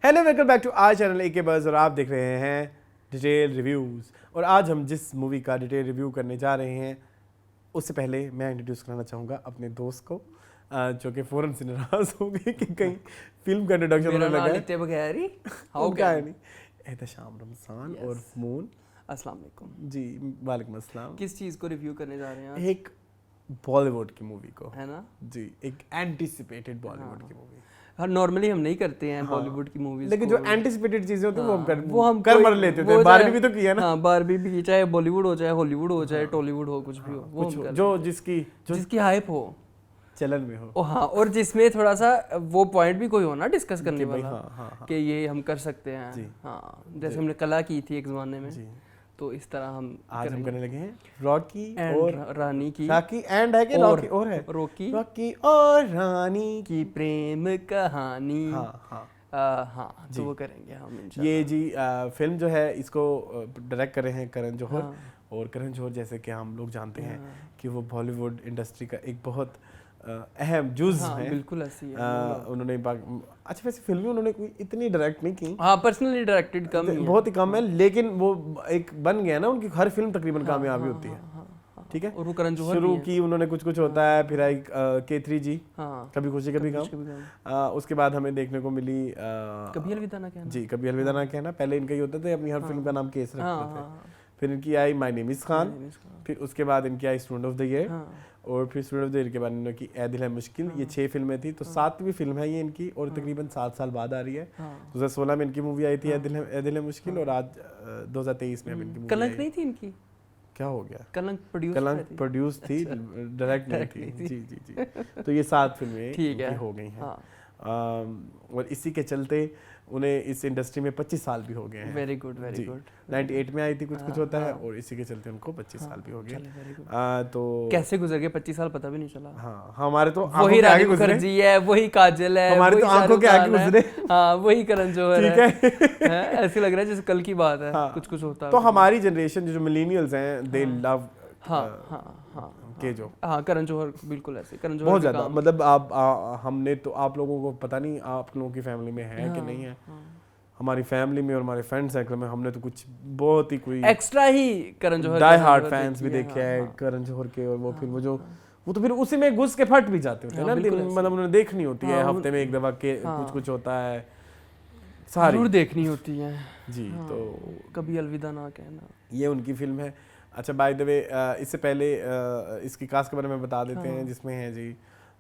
Hello welcome back to our channel AK buzz और आप देख रहे हैं डिटेल रिव्यूज़। और आज हम जिस मूवी का डिटेल रिव्यू करने जा रहे हैं उससे पहले मैं इंट्रोड्यूस कराना चाहूँगा अपने दोस्त को जो कि फ़ौरन से नाराज़ हो गए कि कहीं फिल्म का इंट्रोडक्शन होने लगा है। नित्य बघेरी हाउ क्या है नहीं एहतशाम रमज़ान और मून। अस्सलाम वालेकुम जी वालेकुम अस्सलाम। किस चीज़ को रिव्यू करने जा रहे हैं आज? एक बॉलीवुड की मूवी को, है ना जी, एक एंटिसिपेटेड बॉलीवुड की मूवी। हाँ नॉर्मली हम नहीं करते हैं हाँ, बॉलीवुड की मूवीज लेकिन जो एंटिसिपेटेड चीजें होती हैं वो हम कर मर लेते थे। बारबी भी तो किया ना। हाँ बारबी भी, चाहे बॉलीवुड हो चाहे हॉलीवुड हो चाहे टॉलीवुड हो, कुछ भी हो वो हम कर जो लेते हैं। जिसकी हाइप हो चलन में हो। हाँ, और जिसमें थोड़ा सा वो पॉइंट भी कोई हो ना डिस्कस करने भाई वाला, हाँ, कि ये हम कर सकते हैं। हाँ, जैसे हमने कला की थी एक ज़माने में, तो इस तरह हम आज हम करने लगे हैं रॉकी और रानी की। रॉकी एंड है कि रॉकी और है रॉकी और रानी की प्रेम कहानी। हाँ तो वो करेंगे हम इंशाल्लाह। ये जी फिल्म जो है इसको डायरेक्ट कर रहे हैं करण जौहर। और करण जौहर जैसे कि हम लोग जानते हैं कि वो बॉलीवुड इंडस्ट्री का एक बहुत अहम जुज़ है। बिल्कुल ऐसी है। उन्होंने अच्छा वैसे फिल्में उन्होंने कोई इतनी डायरेक्ट नहीं की। हाँ, पर्सनली डायरेक्टेड कम ही है, बहुत ही कम है, लेकिन वो एक बन गया ना, उनकी हर फिल्म तकरीबन कामयाबी होती है। ठीक है, और वो करण जौहर शुरू की उन्होंने कुछ होता है, फिर आई K3 जी, कभी खुशी कभी गम। उसके बाद हमें देखने को मिली कभी अलविदा ना कहना। जी, कभी अलविदा ना कहना। पहले इनका ही होता था, अपनी हर फिल्म का नाम केस रखते थे। फिर इनकी I my name is Khan, फिर उसके बाद इनकी I student of the year, और फिर स्टूडेंट ऑफ द ईयर के बाद इनकी ए दिल है मुश्किल। ये 6 फिल्में थी, तो 7वीं फिल्म है ये इनकी, और तकरीबन 7 साल बाद आ रही है। 2016 में इनकी मूवी आई थी ए दिल है मुश्किल, और आज 2023 में इनकी मूवी। कलंक नहीं थी इनकी? क्या हो गया? कलंक प्रोड्यूस थी, डायरेक्ट नहीं थी। जी जी जी। तो ये 7 फिल्में हो गई हैं। और इसी के चलते उन्हें इस इंडस्ट्री में 25 साल भी हो गए हैं। वेरी गुड 98 में आई थी, कुछ होता है, और इसी के चलते उनको 25 साल भी हो गए। तो कैसे गुजर गए 25 साल, पता भी नहीं चला। हाँ, हमारे तो वही रानी मुखर्जी है, वही काजल है, हमारे तो आंखों के आगे गुजरे। हाँ, वही करण जौहर है। ऐसे लग रहा है जैसे कल की बात है। कुछ होता है। तो हमारी जनरेशन जो मिलेनियल्स हैं, दे लव के जो करण जौहर, बिल्कुल ऐसे करण जौहर बहुत ज्यादा। मतलब हमने तो, आप लोगों को पता नहीं आप लोगों की फैमिली में है कि नहीं है, हमारी फैमिली में और हमारे फ्रेंड सर्कल में हमने तो कुछ बहुत ही कोई एक्स्ट्रा ही Karan Johar die hard fans भी देखे हैं करण जौहर के। और वो फिर वो तो फिर उसी में घुस के फट भी जाते होते हैं ना। मतलब उन्हें देखनी होती है, हफ्ते में एक दफा के कुछ होता है, सारी देखनी होती है जी। तो कभी अलविदा ना कहना, ये उनकी फिल्म है। अच्छा, बाय द वे इससे पहले इसकी कास्ट के बारे में बता देते हैं, जिसमें है जी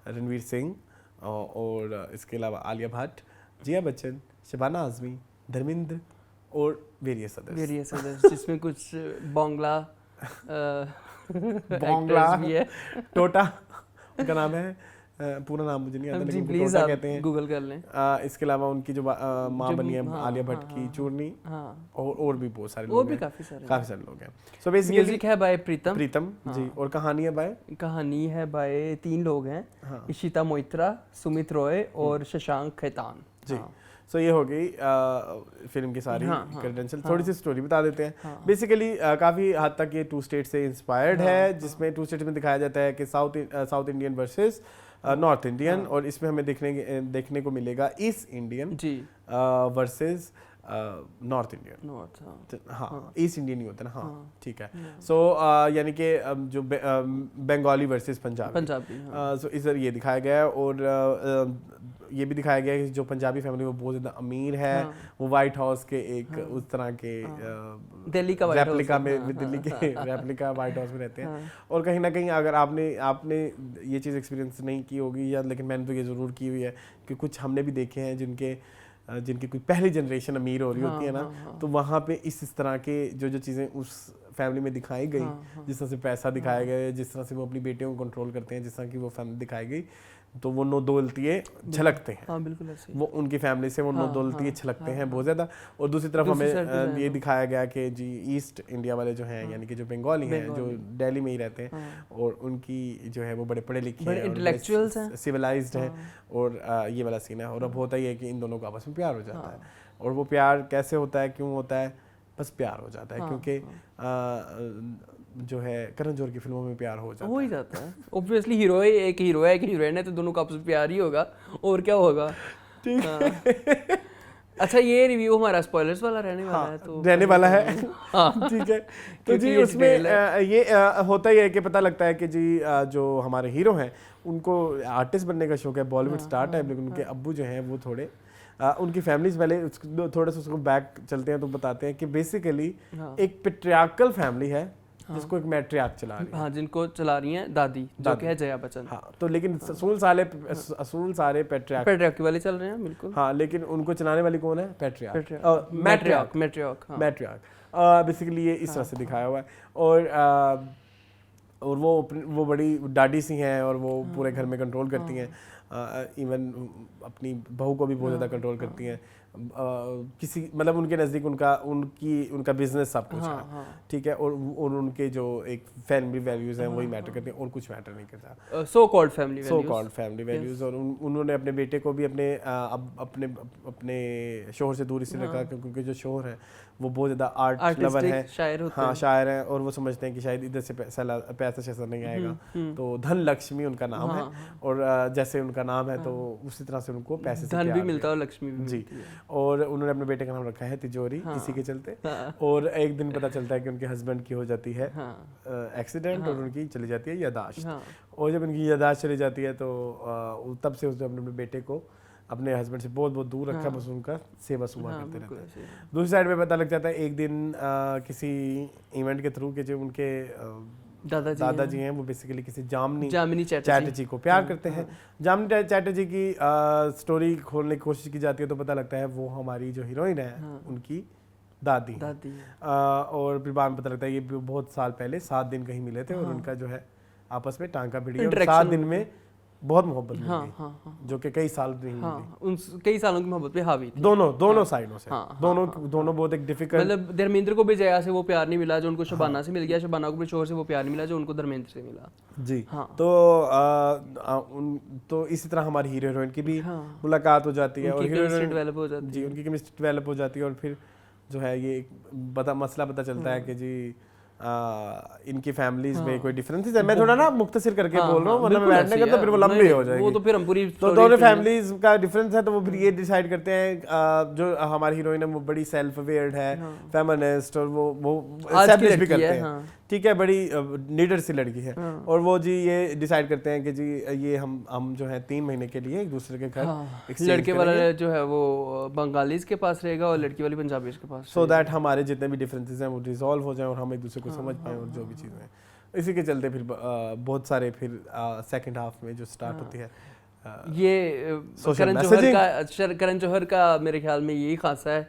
रणवीर सिंह, और इसके अलावा आलिया भट्ट, जिया बच्चन, शबाना आजमी, धर्मेंद्र और वेरियस अदर्स, जिसमें कुछ बांग्ला भी है। टोटा उनका नाम है, पूरा नाम मुझे नहीं आता, लेकिन प्लीज टोटा कहते हैं, गूगल कर लें। इसके अलावा उनकी जो माँ बनी है आलिया भट्ट की, चूरनी, और भी बहुत सारे लोग हैं, काफी सारे लोग हैं। सो बेसिकली म्यूजिक है बाय प्रीतम जी, और कहानी है बाय 3 लोग हैं, इशिता मोइत्रा, सुमित रॉय और शशांक खैतान जी। सो ये हो गई फिल्म की सारी क्रेडेंशियल। थोड़ी सी स्टोरी बता देते हैं। बेसिकली काफ़ी हद तक ये 2 स्टेट से इंस्पायर्ड है, जिसमें 2 स्टेट में दिखाया जाता है कि south Indian versus north Indian. और इसमें हमें देखने को मिलेगा east Indian versus north Indian. हाँ, ईस्ट इंडियन ही होता है ना। हाँ, ठीक है। सो यानी कि जो बंगाली वर्सेस पंजाबी। सो इधर ये दिखाया गया है। और ये भी दिखाया गया है कि जो पंजाबी फैमिली वो बहुत ज़्यादा अमीर है। वो वाइट हाउस के एक उस तरह के दिल्ली का रेप्लिका में, दिल्ली के रेप्लिका वाइट हाउस में रहते हैं। और कहीं ना कहीं अगर आपने ये चीज़ एक्सपीरियंस नहीं की होगी, या लेकिन मैंने तो ये ज़रूर की हुई है कि कुछ हमने भी देखे हैं जिनकी कोई पहली जनरेशन अमीर हो रही होती है ना, तो वहाँ पे इस तरह के जो चीज़ें उस फैमिली में दिखाई गई, जिस तरह से पैसा दिखाया गया, जिस तरह से वो अपनी बेटियों को कंट्रोल करते हैं, जिस तरह की वो फैमिली दिखाई गई, तो वो नो दौलतिये झलकते हैं। हाँ, बिल्कुल ऐसे। वो उनकी फैमिली से वो नो दौलतिये झलकते हैं बहुत ज़्यादा। और दूसरी तरफ हमें ये दिखाया गया कि जी ईस्ट इंडिया वाले जो हैं, यानी कि जो बंगाली हैं, जो दिल्ली में ही रहते हैं, और उनकी जो है वो बड़े पढ़े लिखे हैं, इंटेलेक्चुअल्स हैं, सिविलाइज्ड हैं। और ये वाला सीन है। और अब होता ही है कि इन दोनों का आपस में प्यार हो जाता है। और वो प्यार कैसे होता है, क्यों होता है, बस प्यार हो जाता है। क्योंकि जो है करण जौहर की फिल्मों में प्यार हो जाता है। ऑब्वियसली हीरो है, एक हीरो है, एक हीरोइन है, तो दोनों का आपस में प्यार ही होगा, और क्या होगा। ठीक है। अच्छा, ये रिव्यू हमारा स्पॉयलर्स वाला रहने वाला है, तो रहने वाला है। ठीक है, तो जी उसमें ये होता ही है कि पता लगता है कि जी जो हमारे हीरो हैं उनको आर्टिस्ट बनने का शौक है, बॉलीवुड स्टार टाइप, लेकिन उनके अब्बू जो हैं वो थोड़े उनकी फैमिलीज पहले थोड़ा सा उसको बैक चलते हैं तो बताते हैं कि बेसिकली एक पेट्रियार्कल फैमिली है जिसको एक मैट्रियार्क चला रही है, हाँ, जिनको चला रही हैं दादी, जो कि है जया बच्चन। हाँ, तो लेकिन असूल सारे पेट्रियार्क वाले चल रहे हैं, बिल्कुल। हाँ, लेकिन उनको चलाने वाली कौन है? मैट्रियार्क बेसिकली ये इस तरह से दिखाया हुआ है। और वो बड़ी डाडी सी हैं और वो पूरे घर में कंट्रोल करती हैं, इवन अपनी बहू को भी बहुत ज़्यादा कंट्रोल करती हैं। किसी मतलब उनके नज़दीक उनका बिजनेस सब कुछ है, ठीक है, और उनके जो एक फैमिली वैल्यूज़ हैं वही मैटर करते हैं और कुछ मैटर नहीं करता, सो कॉल्ड फैमिली वैल्यूज़। और उन्होंने अपने बेटे को भी अपने शोहर से दूर इसलिए रखा क्योंकि जो शोहर है वो बहुत ज़्यादा आर्ट लवर है, शायर हैं, और वो समझते हैं कि शायद इधर से पैसा शैसा नहीं आएगा, तो धन लक्ष्मी उनका नाम है, और जैसे उनका नाम है तो उसी तरह से उनको पैसे धन भी मिलता है और लक्ष्मी भी जी। और उन्होंने अपने बेटे का नाम रखा है तिजोरी, इसी के चलते। और एक दिन पता चलता है कि उनके हस्बैंड की हो जाती है एक्सीडेंट, और उनकी चली जाती है यादाश्त। और जब उनकी यादाश्त चली जाती है तो तब से उसने अपने बेटे को अपने हस्बैंड से बहुत बहुत दूर रखा, बस उनका सेवा सुवा करते रहते हैं। दूसरी साइड में पता लग जाता है एक दिन किसी इवेंट के थ्रू के जो उनके दादाजी हैं वो बेसिकली किसी जामिनी चैटर्जी को प्यार करते हैं। जामिनी चैटर्जी की स्टोरी खोलने की कोशिश की जाती है तो पता लगता है वो हमारी जो हीरोइन है उनकी दादी। और फिर बाद में पता लगता है ये बहुत साल पहले 7 दिन कहीं मिले थे, और उनका जो है आपस में टांका भिड़ी और 7 दिन में बहुत मोहब्बत मिल गई, जो कि कई साल नहीं मिली। कई सालों की मोहब्बत पे हावी थी दोनों साइडों से। दोनों बहुत एक डिफिकल्ट, मतलब धर्मेंद्र को भी जया से वो प्यार नहीं मिला जो उनको शबाना से मिल गया, शबाना को भी शोहर से वो प्यार नहीं मिला जो उनको धर्मेंद्र से मिला जी। तो इसी तरह हमारी हीरो हीरोइन की भी मुलाकात हो जाती है, और केमिस्ट्री डेवलप हो जाती है जी, उनकी केमिस्ट्री डेवलप हो जाती है। और फिर जो है ये मसला पता चलता है कि जी इनकी फैमिलीज में कोई डिफरेंसेस है। मैं थोड़ा ना मुख्तसर करके बोल रहा हूँ, वरना मैं बैठने का तो फिर वो लंबी हो जाएगी, वो तो फिर हम पूरी तो दोनों फैमिलीज का डिफरेंस है। तो वो फिर ये डिसाइड करते हैं, जो हमारी हीरोइन है वो बड़ी सेल्फ अवेयर्ड है, फेमिनिस्ट, और वो एस्टैब्लिश भी करते हैं, ठीक है, बड़ी नीडर सी लड़की है। और वो जी ये डिसाइड करते हैं कि जी ये हम जो है 3 महीने के लिए एक दूसरे के घर लड़के वाला जो है वो बंगालीज के पास रहेगा और लड़की वाली पंजाबीज के पास, सो दैट हमारे जितने भी डिफरेंसेस हैं वो रिजॉल्व हो जाए और हम एक दूसरे को समझ पाएं, और जो भी चीज़ें हैं। इसी के चलते फिर बहुत सारे फिर सेकंड हाफ में जो स्टार्ट होती है ये करण जौहर का मेरे ख्याल में यही खासा है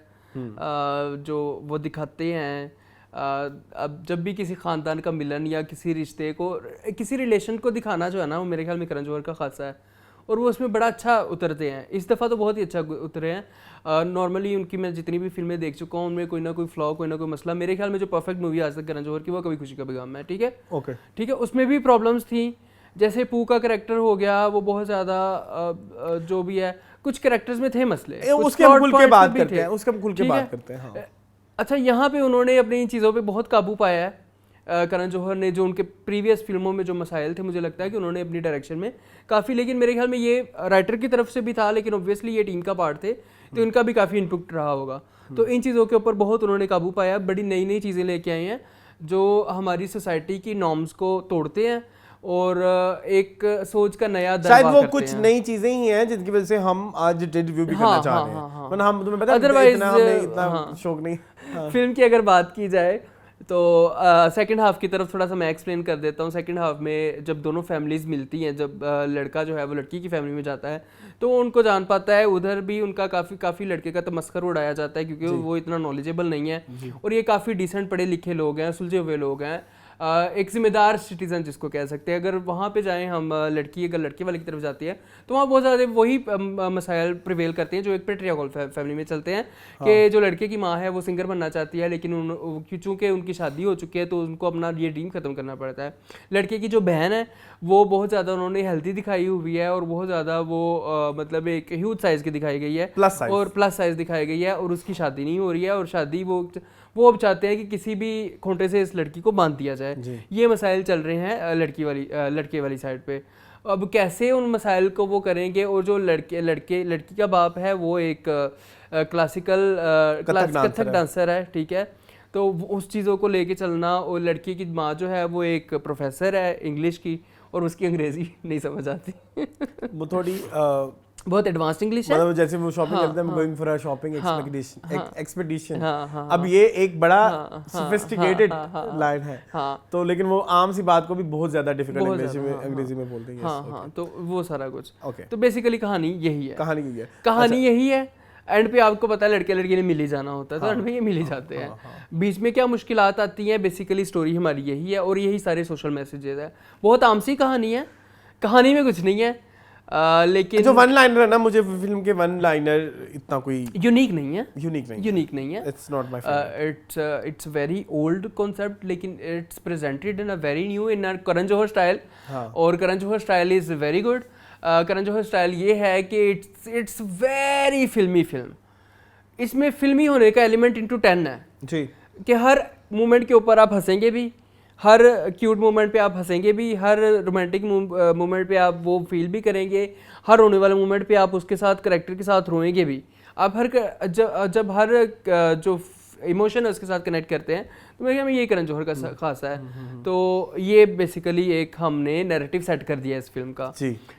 जो वो दिखाते हैं। अब जब भी किसी खानदान का मिलन या किसी रिश्ते को, किसी रिलेशन को दिखाना जो है ना, वो मेरे ख्याल में करण जौहर का खासा है, और वो उसमें बड़ा अच्छा उतरते हैं। इस दफ़ा तो बहुत ही अच्छा उतरे हैं। नॉर्मली उनकी मैं जितनी भी फिल्में देख चुका हूँ उनमें कोई ना कोई फ्लॉ, कोई ना कोई मसला। मेरे ख्याल में जो परफेक्ट मूवी आज तक करण जौहर की वो कभी खुशी कभी गम है, ठीक है, ओके, ठीक है। उसमें भी प्रॉब्लम्स थी, जैसे पू का कैरेक्टर हो गया, वो बहुत ज़्यादा जो भी है, कुछ कैरेक्टर्स में थे मसले, उसके हम खुल के बात करते हैं, उसके हम खुल के बात करते हैं। अच्छा, यहाँ पे उन्होंने अपनी चीज़ों पे बहुत काबू पाया है करण जौहर ने। जो उनके प्रीवियस फिल्मों में जो मसाइल थे, मुझे लगता है कि उन्होंने अपनी डायरेक्शन में काफ़ी, लेकिन मेरे ख्याल में ये राइटर की तरफ से भी था, लेकिन ऑब्वियसली ये टीम का पार्ट थे तो इनका भी काफ़ी इनपुट रहा होगा। तो इन चीज़ों के ऊपर बहुत उन्होंने काबू पाया, बड़ी नई नई चीज़ें लेके आए हैं जो हमारी सोसाइटी की नॉर्म्स को तोड़ते हैं और एक सोच का नया शायद वो कुछ नई चीजें ही हैं जिनकी वजह से हम आज रिव्यू भी करना चाह रहे हैं, वरना हम तुम्हें पता है अदरवाइज हमें इतना शौक नहीं। फिल्म की अगर बात की जाए तो सेकंड हाफ की तरफ थोड़ा सा मैं एक्सप्लेन कर देता हूँ। सेकंड हाफ में जब दोनों फैमिलीज मिलती हैं, जब लड़का जो है वो लड़की की फैमिली में जाता है तो वो उनको जान पाता है, उधर भी उनका काफ़ी लड़के का तमस्खर उड़ाया जाता है क्योंकि वो इतना नॉलेजेबल नहीं है, और ये काफ़ी डिसेंट पढ़े लिखे लोग हैं, सुलझे हुए लोग हैं, एक जिम्मेदार सिटीजन जिसको कह सकते हैं। अगर वहाँ पे जाएं हम, अगर लड़की वाले की तरफ जाती है तो वहाँ बहुत ज़्यादा वही मसाइल प्रिवेल करते हैं जो एक पेट्रियार्कल फैमिली में चलते हैं कि जो लड़के की माँ है वो सिंगर बनना चाहती है, लेकिन चूँकि उनकी शादी हो चुकी है तो उनको अपना ये ड्रीम ख़त्म करना पड़ता है। लड़के की जो बहन है वो बहुत ज़्यादा उन्होंने हेल्दी दिखाई हुई है और बहुत ज़्यादा वो मतलब एक ह्यूज साइज़ की दिखाई गई है, प्लस साइज़ दिखाई गई है, और उसकी शादी नहीं हो रही है, और शादी वो अब चाहते हैं कि किसी भी खोंटे से इस लड़की को बांध दिया जाए। ये मसाइल चल रहे हैं लड़के वाली साइड पे। अब कैसे उन मसाइल को वो करेंगे, और जो लड़की का बाप है वो एक क्लासिकल कथक डांसर है, ठीक है। तो उस चीज़ों को लेके चलना, और लड़की की माँ जो है वो एक प्रोफेसर है इंग्लिश की, और उसकी अंग्रेजी नहीं समझ आती वो थोड़ी बहुत एडवांस्ड इंग्लिश है, मतलब जैसे वो शॉपिंग करते हैं, going for a shopping expedition. अब ये एक बड़ा सोफिस्टिकेटेड लाइन है, तो लेकिन वो आम सी बात को भी बहुत ज्यादा डिफिकल्ट अंग्रेजी में बोलते हैं। हाँ, तो वो सारा कुछ। तो बेसिकली कहानी यही है, कहानी यही है। एंड पे आपको पता है लड़के लड़की ने मिल ही जाना होता है, तो एंड में ये मिल ही जाते हैं। बीच में क्या मुश्किलात आती हैं, बेसिकली स्टोरी हमारी यही है, और यही सारे सोशल मैसेजेस है। बहुत आम सी कहानी है, कहानी में कुछ नहीं है, लेकिन जो वन लाइनर है ना, मुझे फिल्म के वन लाइनर इतना कोई यूनिक नहीं है। It's not my favourite. It's very old concept, लेकिन it's presented in a very new in Karan Johar style, और Karan Johar style is very good. Karan Johar style ये है कि इट्स वेरी फिल्मी फिल्म। इसमें फिल्मी होने का एलिमेंट इंटू 10 है जी, कि हर मोमेंट के ऊपर आप हंसेंगे भी, हर क्यूट मोमेंट पे आप हंसेंगे भी, हर रोमांटिक मोमेंट पे आप वो फील भी करेंगे, हर रोने वाले मोमेंट पे आप उसके साथ कैरेक्टर के साथ रोएंगे भी। आप जब हर जो इमोशन है उसके साथ कनेक्ट करते हैं, तो मेरे ख्याल में यही करण जौहर का खासा है। तो ये बेसिकली एक हमने नैरेटिव सेट कर दिया इस फिल्म का,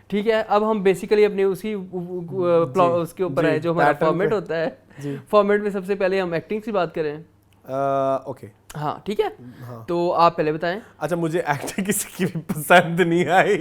ठीक है। अब हम बेसिकली अपने उसी उसके ऊपर आए, जो हमारा फॉर्मेट होता है। फॉर्मेट में सबसे पहले हम एक्टिंग की बात करें। ओके, हाँ ठीक है। तो आप पहले बताएं। अच्छा, मुझे एक्टिंग किसी की भी पसंद नहीं आई।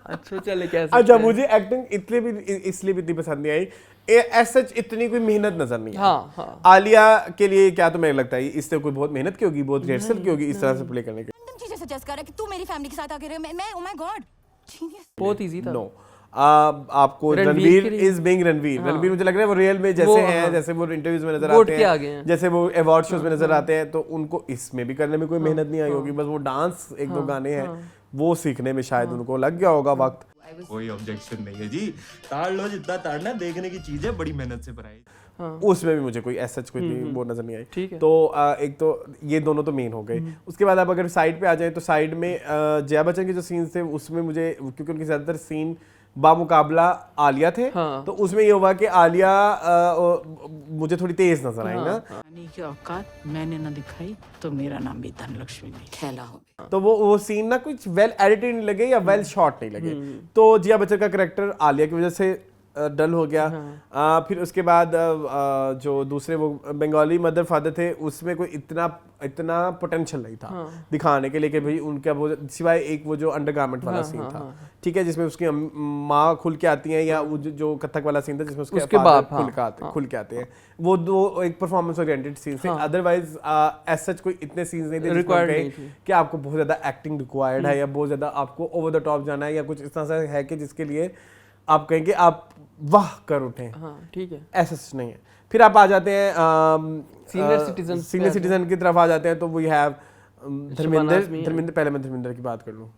अच्छा चले, कैसे? अच्छा, मुझे एक्टिंग इसलिए भी इतनी पसंद नहीं आई, एज सच इतनी कोई मेहनत नजर नहीं आई। आलिया के लिए क्या तुम्हें लगता है इससे कोई बहुत मेहनत की होगी, बहुत रिहर्सल की होगी इस तरह से प्ले करने के? चीजें सजेस्ट कर रहा है कि तू मेरी फैमिली के साथ आके रहे, मैं ओ माय गॉड, जीनियस। बहुत इजी था। नो, आपको रणवीर इज बीइंग रणवीर मुझे लग रहा है वो रियल में जैसे हैं, जैसे वो इंटरव्यूज में नजर आते हैं, जैसे वो अवार्ड शोज में नजर आते हैं, तो उनको इसमें भी करने में कोई मेहनत नहीं आई होगी। बस वो डांस एक दो गाने हैं, वो सीखने में शायद उनको लग गया होगा वक्त। कोई ऑब्जेक्शन नहीं है जी, ताड़ लो जितना ताड़ना, देखने की चीज है, बड़ी मेहनत से बनाई। उसमें भी मुझे कोई ऐसा कोई वो नजर नहीं आई। तो एक तो ये दोनों तो मेन हो गए। उसके बाद आप अगर साइड पे आ जाए, तो साइड में जया बच्चन के जो सीन्स थे उसमें मुझे, क्योंकि उनके ज्यादातर सीन बामुकाबला आलिया थे, तो उसमें ये हुआ कि आलिया मुझे थोड़ी तेज नजर आई ना। की औकात मैंने ना दिखाई तो मेरा नाम भी धनलक्ष्मी नहीं खेला हो। तो वो सीन ना कुछ वेल एडिटेड नहीं लगे या वेल शॉट नहीं लगे। तो जिया बच्चन का कैरेक्टर आलिया की वजह से डल हो गया। फिर उसके बाद जो दूसरे वो बंगाली मदर फादर थे, उसमें कोई इतना पोटेंशियल नहीं था दिखाने के लिए कि भाई उनका वो, सिवाय एक वो जो अंडरगारमेंट वाला सीन था, ठीक है, जिसमें उसकी माँ खुल के आती हैं, या वो जो कथक वाला सीन था जिसमें उसके बाप खुल के आते हैं, वो दो एक परफॉर्मेंस ओरिएंटेड सीन थे। अदरवाइज एज सच कोई इतने सीन्स नहीं थे रिक्वायर्ड कि आपको बहुत ज्यादा एक्टिंग रिक्वायर्ड है, या बहुत ज्यादा आपको ओवर द टॉप जाना है, या कुछ इस तरह से है कि जिसके लिए आप कहेंगे आप वाह कर उठे। ठीक है, ऐसा कुछ नहीं है। फिर आप आ जाते हैं सीनियर सिटीजन की तरफ आ जाते हैं, तो वी हैव धर्मेंद्र। पहले मैं धर्मेंद्र की बात कर लूँ।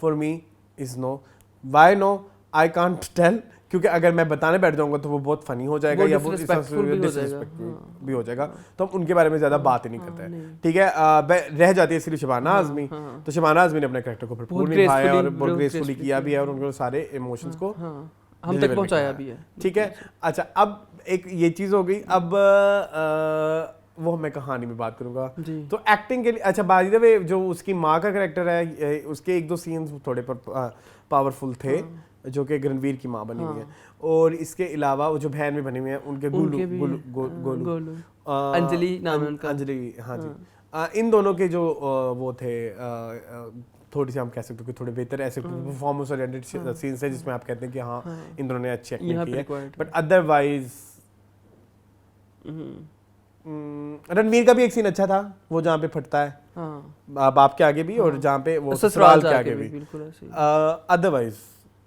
For me is no, why no I can't tell, क्योंकि अगर मैं बताने बैठ जाऊंगा तो वो बहुत फनी हो जाएगा, या वो डिसरिस्पेक्टफुल भी हो जाएगा, तो हम उनके बारे में ज्यादा बात ही नहीं करते हैं, ठीक है। रह जाती है सिर्फ शबाना आजमी। तो शबाना आजमी ने अपने कैरेक्टर को भरपूर निभाया और बहुत ग्रेसफुली किया भी है, और उनके सारे इमोशंस को हम तक पहुंचाया भी है, ठीक है। अच्छा, अब एक ये चीज हो गई। अब वो मैं कहानी में बात करूंगा, तो एक्टिंग के लिए, अच्छा बाय द वे, जो उसकी माँ का कैरेक्टर है, उसके एक दो सीन्स थोड़े पावरफुल थे, जो कि रणवीर की माँ बनी हुई है, और इसके अलावा वो जो बहन में बनी हुई है उनके गोलू अंजलि नाम है उनका, अंजलि, हाँ जी। इन दोनों के जो वो थे, थोड़ी सी हम कह सकते हैं कि थोड़े बेहतर ऐसे परफॉर्मेंस ओरिएंटेड सीन्स है जिसमें आप कहते हैं कि हाँ इन दोनों ने अच्छी एक्टिंग की है। बट अदरवाइज रणवीर का भी एक सीन अच्छा था, वो जहाँ पे फटता है बाप के आगे भी, और जहाँ पे वो ससुराल के आगे भी। अदरवाइज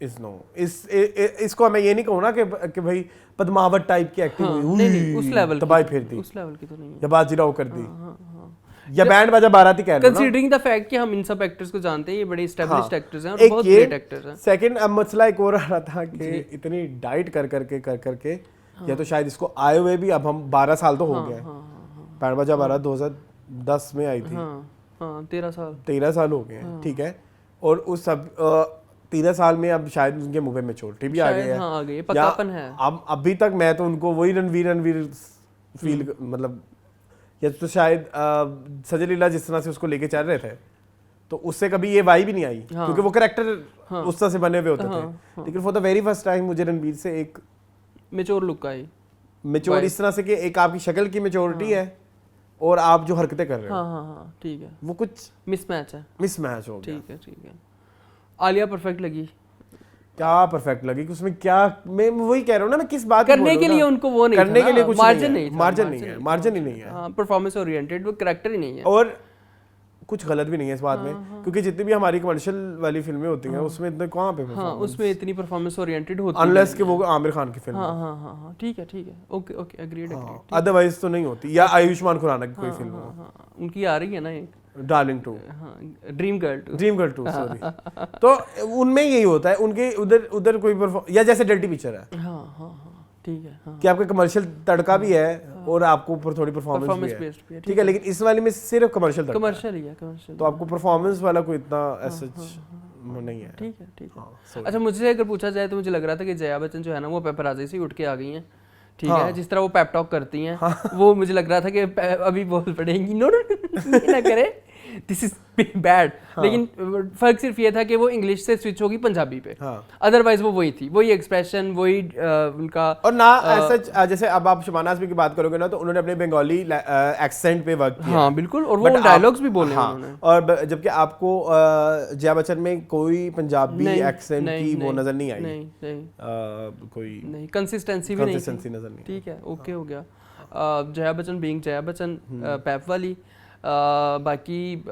इज नो, इसको मैं ये नहीं कहूँ ना कि भाई पद्मावत टाइप की एक्टिंग हुई, नहीं, उस लेवल तबाही फेर दी, उस लेवल की तो नहीं है, या बाजीराव कर दी, या बैंड बाजा बाराती कह लो ना। कंसीडरिंग द फैक्ट कि हम इन सब एक्टर्स को जानते हैं, ये बड़े एस्टैब्लिश्ड एक्टर्स हैं और बहुत ग्रेट एक्टर्स हैं। सेकंड, अब मसला एक और आ रहा था कि इतनी डाइट कर करके या तो शायद इसको आए हुए भी, अब हम 12 साल तो हो गए, बैंड बाजा बारात 2010 में आई थी, 13 साल हो गए, ठीक है। और उस सब 13 साल में अब शायद उनके मुंह पे मैच्योरिटी भी आ गई है। हाँ, आ गई है, पक्कापन है। अब अभी तक मैं तो उनको वही रणवीर फील मतलब, या तो शायद सजल लीला जिस तरह से उसको लेके चल रहे थे तो उससे कभी ये वाइब भी नहीं आई, क्योंकि वो कैरेक्टर उस तरह से बने हुए होते थे। लेकिन for the very first time मुझे रणवीर से एक मैच्योर लुक आई, मैच्योर इस तरह से कि एक आपकी शक्ल की मैच्योरिटी है और आप जो हरकतें कर रहे हो, हाँ ठीक है, वो कुछ मिसमैच है, मिसमैच हो गया। ठीक है। आलिया परफेक्ट लगी, क्या परफेक्ट लगी कि उसमें क्या, मैं वही कह रहा हूँ ना, मैं किस बात करने के लिए उनको वो नहीं, करने के लिए कुछ मार्जिन नहीं, मार्जिन नहीं है, मार्जिन ही नहीं है। हाँ, परफॉर्मेंस ओरिएंटेड वो कैरेक्टर ही नहीं है, और कुछ गलत भी नहीं है इस बात में, क्योंकि जितनी भी हमारी कमर्शियल वाली फिल्में होती हैं उसमें इतने कहाँ पे उसमें इतनी परफॉर्मेंस ओरिएंटेड होती है, अनलेस कि वो आमिर खान की फिल्म, हाँ, ठीक है, ओके, एग्रीड, अदरवाइज तो नहीं होती, या आयुष्मान खुराना की कोई फिल्म हो, उनकी आ रही है ना एक डार्लिंग 2, ड्रीम गर्ल 2 सॉरी, तो उनमें यही होता है, उनके उधर कोई या जैसे डर्टी पिक्चर है, ठीक है, कि आपका कमर्शियल तड़का भी है और आपको ऊपर थोड़ी परफॉर्मेंस भी है, ठीक है, लेकिन इस वाले में सिर्फ कमर्शियल ही है, तो आपको परफॉर्मेंस वाला कोई इतना सच नहीं है। ठीक है। अच्छा, मुझसे अगर पूछा जाए तो मुझे लग रहा था कि जया बच्चन जो है ना वो पेपराजी से उठ के आ गई हैं, ठीक है, जिस तरह वो पेप टॉक करती हैं, वो मुझे लग रहा था कि अभी बोल पड़ेंगी, नो ना करे, दिस इज बैड, लेकिन फर्क सिर्फ ये था कि वो इंग्लिश से स्विच होगी पंजाबी पे, अदरवाइज वो वही थी, वही एक्सप्रेशन, वही उनका, और ना ऐसा जैसे अब आप शबाना आज़मी की बात करोगे ना तो उन्होंने अपने बंगाली एक्सेंट पे वर्क किया, हाँ बिल्कुल, और वो डायलॉग्स भी बोले उन्होंने, और जबकि आपको जया बच्चन में कोई पंजाबी एक्सेंट की वो नजर नहीं आई, कोई नहीं, कंसिस्टेंसी भी नहीं, नजर नहीं, ठीक है, ओके हो गया। जया बच्चन बीइंग जया बच्चन, पैप वाली, बाकी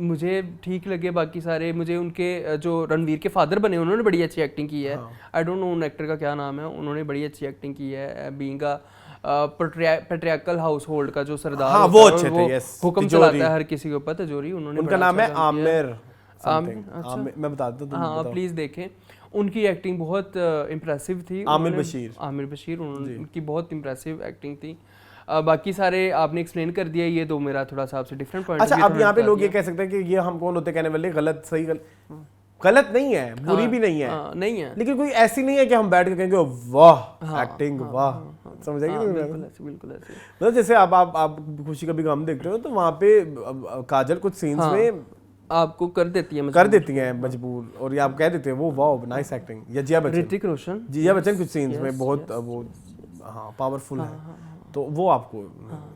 मुझे ठीक लगे बाकी सारे, मुझे उनके जो रणवीर के फादर बने उन्होंने बड़ी अच्छी एक्टिंग की है, आई डोंट नो उन एक्टर का क्या नाम है, उन्होंने बड़ी अच्छी एक्टिंग की है, being a patriarchal house hold का जो सरदार, हाँ, वो अच्छे थे, यस, हुक्म चलाता है हर किसी के ऊपर, तिजोरी, उन्होंने, उनका नाम है आमिर, मैं बता दूं, हाँ प्लीज देखें, उनकी एक्टिंग बहुत इम्प्रेसिव थी, आमिर बशीर उनकी बहुत इम्प्रेसिव एक्टिंग थी। बाकी सारे आपने एक्सप्लेन कर दिया, ये तो मेरा थोड़ा सा आपसे डिफरेंट पॉइंट। अच्छा, अब यहाँ पे लोग ये कह सकते हैं कि ये हम कौन होते कहने वाले, गलत सही गलत नहीं है, बुरी भी नहीं है, नहीं है, लेकिन कोई ऐसी नहीं है कि हम बैठ के कहेंगे वाह एक्टिंग, वाह, समझ आएगी, बिल्कुल ऐसे, मतलब जैसे आप खुशी का भी गम देखते हो तो वहाँ पे काजल कुछ सीन्स में आपको कर देती है मजबूर, और ये आप कह देते हैं वो वाह नाइस एक्टिंग, या जिया बच्चन कुछ सीन्स में बहुत वो पावरफुल है, तो वो आपको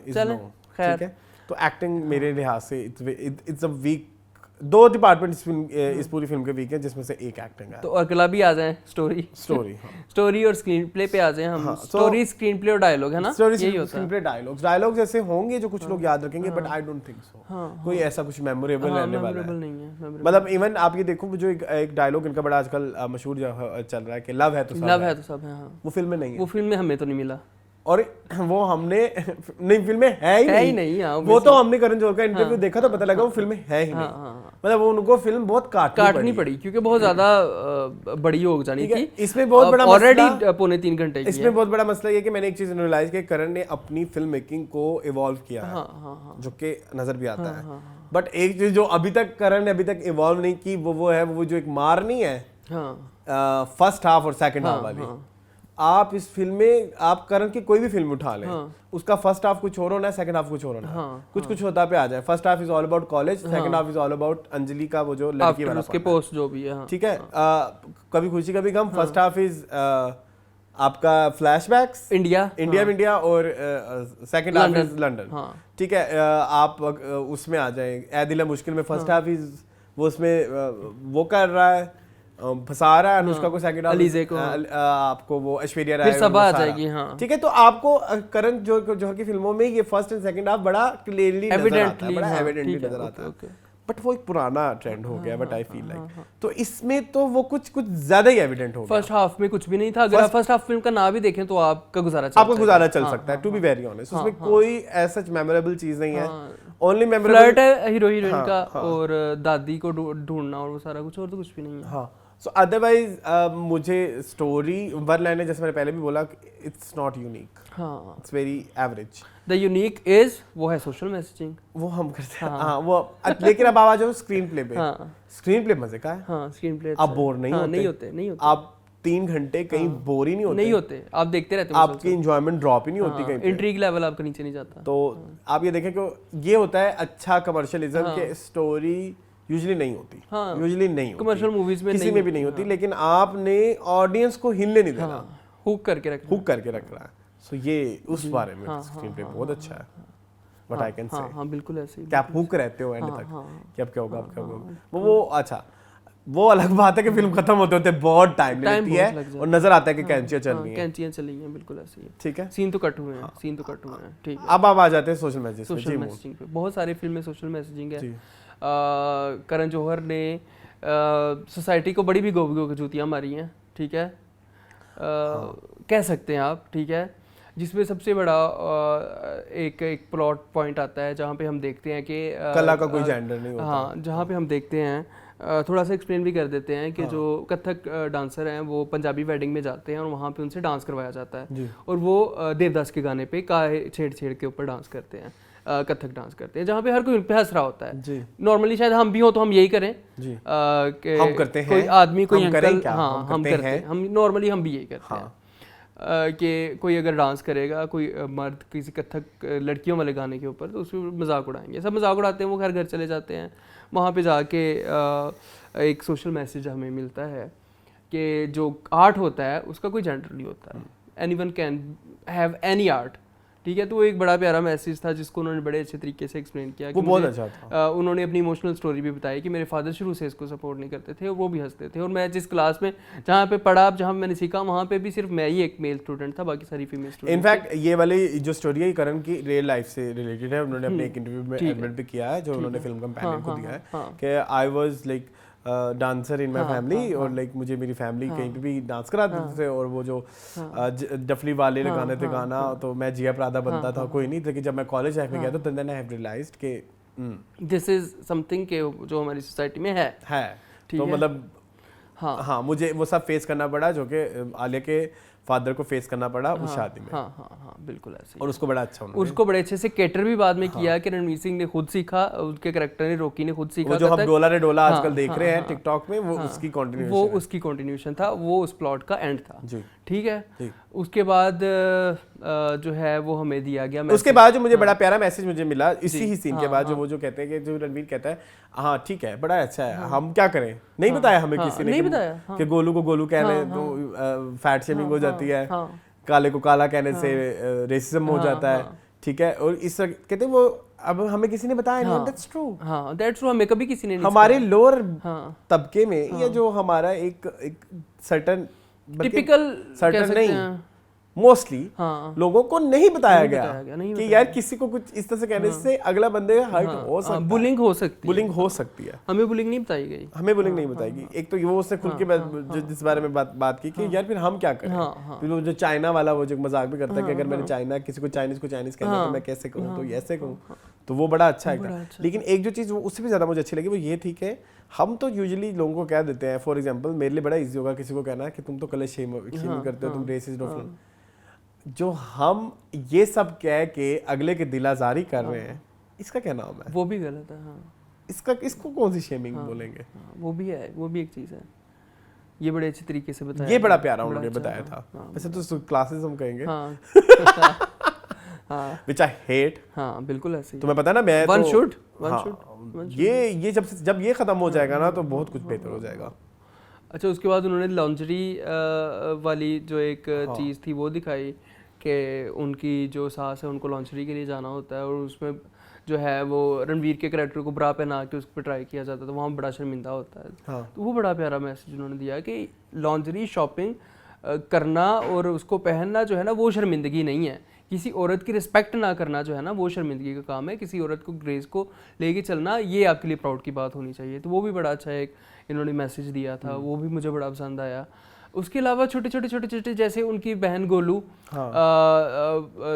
ठीक है। तो एक्टिंग मेरे लिहाज से इट्स अ वीक, 2 डिपार्टमेंट इस पूरी फिल्म के वीक है, जिसमें से एक एक्टिंग है। तो अगला भी आ जाए, स्टोरी और स्क्रीन प्ले पे आ जाए हम, स्टोरी, स्क्रीन प्ले और डायलॉग, है ना, यही होता है, स्क्रीन प्ले, डायलॉग्स ऐसे होंगे जो कुछ लोग याद रखेंगे, but I don't think so कोई ऐसा कुछ मेमोरेबल रहने वाला है, मतलब इवन आप ये देखो जो एक डायलॉग इनका बड़ा आजकल मशहूर चल रहा है कि लव है तो सब है, वो फिल्म में नहीं है, वो फिल्म में हमें तो नहीं मिला, और वो हमने नहीं, फिल्म में है ही नहीं, वो तो हमने करण जौहर का इंटरव्यू देखा तो पता लगा वो फिल्म में है ही नहीं, मतलब वो उनको फिल्म बहुत काटनी पड़ी क्योंकि बहुत ज्यादा बड़ी हो जानी थी, इसमें बहुत बड़ा ऑलरेडी 2.5 घंटे की, इसमें बहुत बड़ा मसला ये कि मैंने एक चीज रियलाइज कि करण ने अपनी फिल्म मेकिंग को इवॉल्व किया है, जो कि नजर भी आता है, बट एक चीज जो अभी तक करण ने अभी तक इवॉल्व नहीं की वो है वो जो एक मार नहीं है फर्स्ट हाफ और सेकंड हाफ वाली, आप इस फिल्म में आप करण की कोई भी फिल्म उठा लें, उसका फर्स्ट हाफ कुछ और होना है, सेकंड हाफ कुछ और होना है, कुछ होता पे आ जाए, first half is all about college, second half is all about Anjali का वो जो लड़की वाला उसके पोस्ट जो भी है, ठीक है, कभी खुशी कभी गम, फर्स्ट हाफ इज आपका फ्लैशबैक्स इंडिया और सेकंड हाफ इज लंदन, ठीक है, आप उसमें आ जाए ऐ दिल है मुश्किल में, फर्स्ट हाफ इज वो उसमें वो कर रहा है, फंसा रहा है अनुष्का को, सेकंड हाफ आपको वो ऐश्वर्या राय सब आ जाएगी, ठीक है, तो आपको करण जौहर की फिल्मों में ये फर्स्ट एंड सेकंड हाफ बड़ा क्लियरली एविडेंटली नजर आता है, बट वो एक पुराना ट्रेंड हो गया, बट आई फील लाइक तो इसमें तो वो कुछ ज्यादा ही एविडेंट हो गया, फर्स्ट हाफ में कुछ भी नहीं था, अगर आप फर्स्ट हाफ फिल्म का ना भी देखें तो आपका गुजारा चल सकता है, टू बी वेरी ऑनेस्ट, उसमें कोई ऐसा मेमोरेबल चीज नहीं है, ओनली मेमोरेबल फ्लर्ट है हीरो हीरोइन का और दादी को ढूंढना और वो सारा कुछ, और तो कुछ भी नहीं है, सो अदरवाइज मुझे स्टोरी वन लाइनर जैसे मैंने पहले भी बोला, इट्स नॉट यूनिक, हाँ it's very average. The unique is वो है सोशल मैसेजिंग, वो हम करते हैं हाँ वो लेकिन अब आवाज हो स्क्रीन प्ले पे, हाँ स्क्रीन प्ले मजे का है, हाँ स्क्रीन प्ले आप बोर नहीं होते, नहीं होते आप 3 घंटे कहीं बोर ही नहीं होते, नहीं होते, आप देखते रहते हो, आपकी इंजॉयमेंट ड्रॉप ही नहीं होती कहीं पे। इंट्रीग लेवल आपका नीचे नहीं जाता। तो आप ये देखें कि ये होता है अच्छा कमर्शियलिज्म के स्टोरी यूजुअली नहीं होती, यूजुअली नहीं होती कमर्शियल मूवीज में किसी में भी नहीं होती, लेकिन आपने ऑडियंस को हिलने नहीं देना, हुक करके रखना, हुक करके रख रहा है। सो ये उस बारे में स्क्रीन प्ले बहुत अच्छा है, बट आई कैन से हाँ बिल्कुल ऐसे ही, कि आप हुक रहते हो एंड तक कि अब क्या होगा, अब क्या होगा, वो अच्छा वो अलग बात है कि फिल्म खत्म होते होते बहुत टाइम लगती है और नजर आता है कि कैंचियां चल रही हैं, कैंचियां चली हैं, बिल्कुल ऐसे ही, ठीक है, सीन तो कट हुए हैं, सीन तो कट हुए हैं, ठीक है। अब आप आ जाते हैं सोशल मैसेज, सोशल मैसेजिंग पे बहुत सारी फिल्म में सोशल मैसेजिंग है। करण जौहर ने सोसाइटी को बड़ी भी गोभी की जूतियाँ मारी हैं, ठीक है, कह सकते हैं आप, ठीक है, जिसमें सबसे बड़ा एक प्लॉट पॉइंट आता है जहाँ पे हम देखते हैं कि कला का कोई जेंडर नहीं होता, हाँ जहाँ पे हम देखते हैं थोड़ा सा एक्सप्लेन भी कर देते हैं कि जो कथक डांसर हैं वो पंजाबी वेडिंग में जाते हैं और वहाँ पे उनसे डांस करवाया जाता है और वो देवदास के गाने पे काहे छेड़ के ऊपर डांस करते हैं, कथक डांस करते हैं, जहाँ पे हर कोई पे हंस रहा होता है। नॉर्मली शायद हम भी हो तो हम यही करें, हम करते हैं, कोई आदमी कोई अंकल, हाँ हम करते हैं, हम नॉर्मली हम भी यही करते हैं कि कोई अगर डांस करेगा कोई मर्द किसी कथक लड़कियों वाले गाने के ऊपर तो उसमें मजाक उड़ाएंगे, सब मजाक उड़ाते हैं, वो घर चले जाते हैं। वहाँ पे जाके एक सोशल मैसेज हमें मिलता है कि जो आर्ट होता है उसका कोई जेंडर नहीं होता है, anyone can have any art, ठीक है। तो वो एक बड़ा प्यारा मैसेज था जिसको उन्होंने बड़े अच्छे तरीके से एक्सप्लेन किया, वो बहुत अच्छा था। उन्होंने अपनी इमोशनल स्टोरी भी बताई कि मेरे फादर शुरू से इसको सपोर्ट नहीं करते थे और वो भी हंसते थे, और मैं जिस क्लास में जहाँ पे पढ़ा, जहाँ मैंने सीखा, वहाँ पे भी सिर्फ मैं ही एक मेल स्टूडेंट था, बाकी सारी फीमेल स्टूडेंट। इनफैक्ट ये वाली जो स्टोरी है करण की रियल लाइफ से रिलेटेड है, उन्होंने अपने एक इंटरव्यू में एडमिट भी किया है जो उन्होंने फिल्म कंपेनियन को दिया है कि I was like dancer in my family और लाइक मुझे मेरी फैमिली कहीं पे भी डांस कराते थे और वो जो डफली वाले लगाने थे गाना तो मैं जिया प्रादा बनता था, कोई नहीं, लेकिन जब मैं कॉलेज लाइफ में गया तो देन आई हैव रियलाइज्ड कि दिस इज समथिंग के जो हमारी सोसाइटी में है तो मतलब हाँ मुझे वो सब फेस करना पड़ा जो कि आलिया के फादर को फेस करना पड़ा उस शादी में। हाँ बिल्कुल ऐसे। और उसको बड़ा अच्छा उसको बड़े अच्छे से कैटर भी बाद में किया कि रणवीर सिंह ने खुद सीखा, उनके कैरेक्टर ने, रॉकी ने खुद सीखा। वो जो हम डोला रे डोला आजकल देख रहे हैं टिकटॉक में, वो उसकी कंटिन्यूएशन था, वो उस प्लॉट का एंड था, ठीक है। उसके बाद जो है वो हमें दिया गया, उसके बाद जो मुझे बड़ा प्यारा मैसेज मुझे मिला इसी ही सीन के बाद, जो वो जो कहते हैं कि जो रणवीर कहता है हाँ ठीक है बड़ा अच्छा है, हम क्या करें, नहीं बताया हमें किसी ने, नहीं बताया कि गोलू को गोलू कहने तो फैट शेमिंग हो जाती है, काले को काला कहने से रेसिज्म हो जाता है, ठीक है। और इस कहते हैं वो अब हमें किसी ने बताया नहीं, दैट्स ट्रू, हाँ दैट्स ट्रू, हमें कभी किसी ने नहीं, हमारे लोअर तबके में या जो हमारा एक सर्टन टिपिकल सर्टन नहीं मोस्टली लोगों को नहीं बताया गया कि यार किसी को कुछ इस तरह से कहने से अगला बंदे हर्ट हो सकता है, बुलिंग हो सकती है, हमें बुलिंग नहीं बताई गई, हमें बुलिंग नहीं बताएगी। एक तो वो उसने खुद के जिस बारे में बात की कि यार फिर हम क्या करें, फिर वो जो चाइना वाला वो जो मजाक भी करता है कि अगर मैंने चाइना किसी को चाइनीज कहना तो मैं कैसे कहूँ, तो ऐसे कहूँ, तो वो बड़ा अच्छा है। लेकिन एक जो चीज़ उससे भी ज़्यादा मुझे अच्छी लगी वो ये थी कि हम तो यूजुअली लोगों को कह देते हैं, फॉर एग्जाम्पल मेरे लिए बड़ा ईजी होगा किसी को कहना कि तुम तो कलर शेम करते हो, तुम रेसिस्ट हो, जो हम ये सब कह के अगले के दिल आजारी कर रहे हैं, इसका क्या नाम है? वो भी गलत है, इसको कौन सी शेमिंग बोलेंगे? वो भी है, वो भी एक चीज़ है। ये बड़े अच्छे तरीके से बताया, ये बड़ा प्यारा उन्होंने बताया था। वैसे तो क्लासेस हम कहेंगे which I hate, हाँ बिल्कुल ऐसे। तुम्हें पता ना मैं one should ये जब ये खत्म हो जाएगा ना तो बहुत कुछ बेहतर हो जाएगा। अच्छा, उसके बाद उन्होंने लॉन्जरी वाली जो एक चीज़ थी वो दिखाई कि उनकी जो सास है उनको लॉन्जरी के लिए जाना होता है और उसमें जो है वो रणवीर के कैरेक्टर को ब्रा पहना के उस पर ट्राई किया जाता है, तो वहाँ बड़ा शर्मिंदा होता है। तो वो बड़ा प्यारा मैसेज उन्होंने दिया कि लॉन्जरी शॉपिंग करना और उसको पहनना जो है ना वो शर्मिंदगी नहीं है, किसी औरत की रिस्पेक्ट ना करना जो है ना वो शर्मिंदगी का काम है, किसी औरत को ग्रेस को लेके चलना ये आपके लिए प्राउड की बात होनी चाहिए। तो वो भी बड़ा अच्छा एक इन्होंने मैसेज दिया था, वो भी मुझे बड़ा पसंद आया। उसके अलावा छोटे छोटे जैसे उनकी बहन गोलू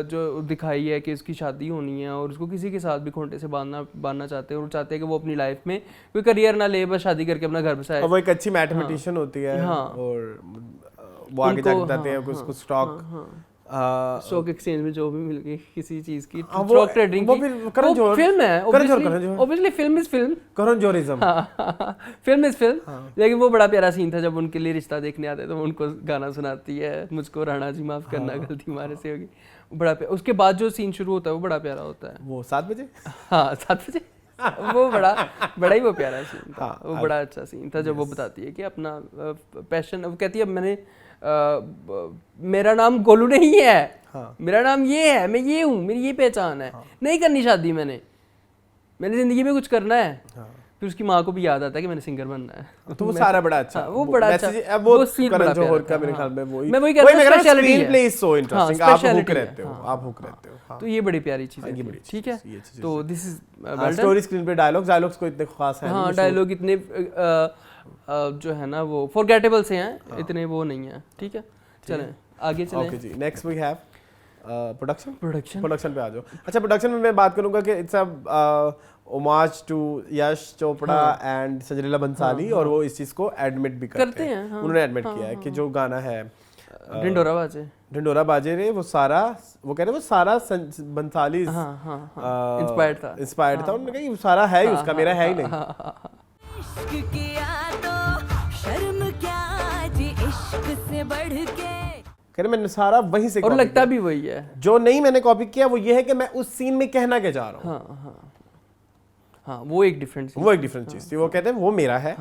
जो दिखाई है कि उसकी शादी होनी है और उसको किसी के साथ भी खोंटे से बांधना चाहते हैं और चाहते हैं कि वो अपनी लाइफ में कोई करियर ना ले, बस शादी करके अपना घर बसाए। वो एक अच्छी मैथमेटिशियन होती है और वो आगे जाके बताते हैं उसको स्टॉक एक्सचेंज में जो भी मिल गई किसी चीज की स्टॉक ट्रेडिंग की, वो फिल्म है ऑब्वियसली, फिल्म इज फिल्म, करणजोरिज्म, फिल्म इज फिल्म। लेकिन वो बड़ा प्यारा सीन था जब उनके लिए रिश्ता देखने आते तो उनको गाना सुनाती है, मुझको राणा जी माफ करना गलती हमारे से होगी, बड़ा प्यारा। उसके बाद जो सीन शुरू होता है वो बड़ा प्यारा होता है, वो 7 बजे, हाँ 7 बजे वो बड़ा ही वो प्यारा सीन था। वो बड़ा अच्छा सीन था जब वो बताती है कि अपना पैशन, वो कहती है मैंने मेरा नाम गोलू नहीं है, मेरा नाम ये है, मैं ये हूँ, मेरी ये पहचान है, नहीं करनी शादी, मैंने जिंदगी में कुछ करना है। फिर उसकी माँ को भी याद आता है कि मैंने सिंगर बनना है। तो वो सारा बड़ा अच्छा, वो बड़ा अच्छा, वो सीन करण जौहर का मेरे ख्याल में मैं वही कह रहा हूं, स्पेशलिटी है, प्ले इज सो इंटरेस्टिंग, आप हुक रहते हो, आप हुक रहते हो। तो ये बड़ी प्यारी चीज है, ठीक है। तो दिस इज स्टोरी, स्क्रीन पे डायलॉग्स को इतने खास है, हाँ डायलॉग इतने जो है ना वो फॉरगेटेबल से हैं, इतने वो नहीं है, ठीक है। चलें आगे चलें। ओके जी, नेक्स्ट वी हैव प्रोडक्शन पे आ जाओ। अच्छा, प्रोडक्शन में मैं बात करूंगा कि it's a homage to Yash Chopra and सजरीला Bhansali, और वो इस चीज को एडमिट भी करते हैं। उन्होंने एडमिट किया है कि जो गाना है ढिंडोरा बाजे रे, वो कह रहे वो सारा बंसाली इंस्पायर्ड था। उन्होंने कहा कि सारा है ही उसका, मेरा है ही नहीं। इश्क किया तो शर्म क्या जी, इश्क से बढ़ के कह रहे मैंने सारा वहीं से, और लगता भी वही है। जो नहीं मैंने कॉपी किया वो ये है कि मैं उस सीन में कहना क्या चाह रहा हूँ। हाँ वो एक डिफरेंट चीज थी। वो कहते हैं वो मेरा है,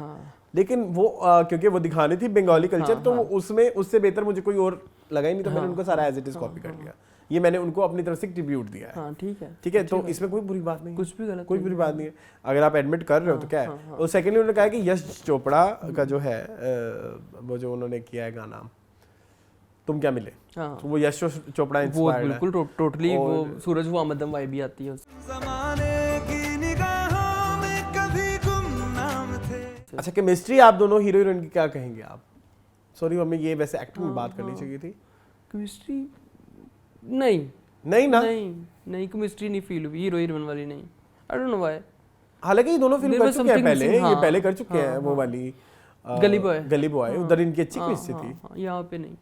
लेकिन वो क्योंकि वो दिखानी थी बंगाली कल्चर, तो उसमें उससे बेहतर मुझे कोई और लगा ही नहीं, तो मैंने उनको सारा एज इट इज कॉपी कर लिया। ये मैंने उनको अपनी तरफ से ट्रिब्यूट दिया है। ठीक है, तो इसमें कोई बुरी बात नहीं, कुछ भी गलत, कोई बुरी बात नहीं है अगर आप एडमिट कर रहे हो तो क्या है। और सेकेंडली उन्होंने कहा कि यश चोपड़ा का जो है वो जो उन्होंने किया है गाना तुम क्या मिले, तो वो यश चोपड़ा इंस्पायर्ड है, बिल्कुल टोटली वो सूरज वो आमदम वाइब भी आती है। अच्छा, केमिस्ट्री आप दोनों हीरो हीरोइन की क्या कहेंगे आप? सॉरी हमें ये वैसे एक्टिंग में बात करनी चाहिए थी। केमिस्ट्री नहीं केमिस्ट्री नहीं फील हुई हीरो हीरोइन वाली, नहीं, आई डोंट नो व्हाई। हालांकि ये दोनों फिल्म कर चुके हैं पहले, ये पहले कर चुके हैं वो वाली गली बॉय, उधर इनकी अच्छी केमिस्ट्री थी। यहाँ पे नहीं,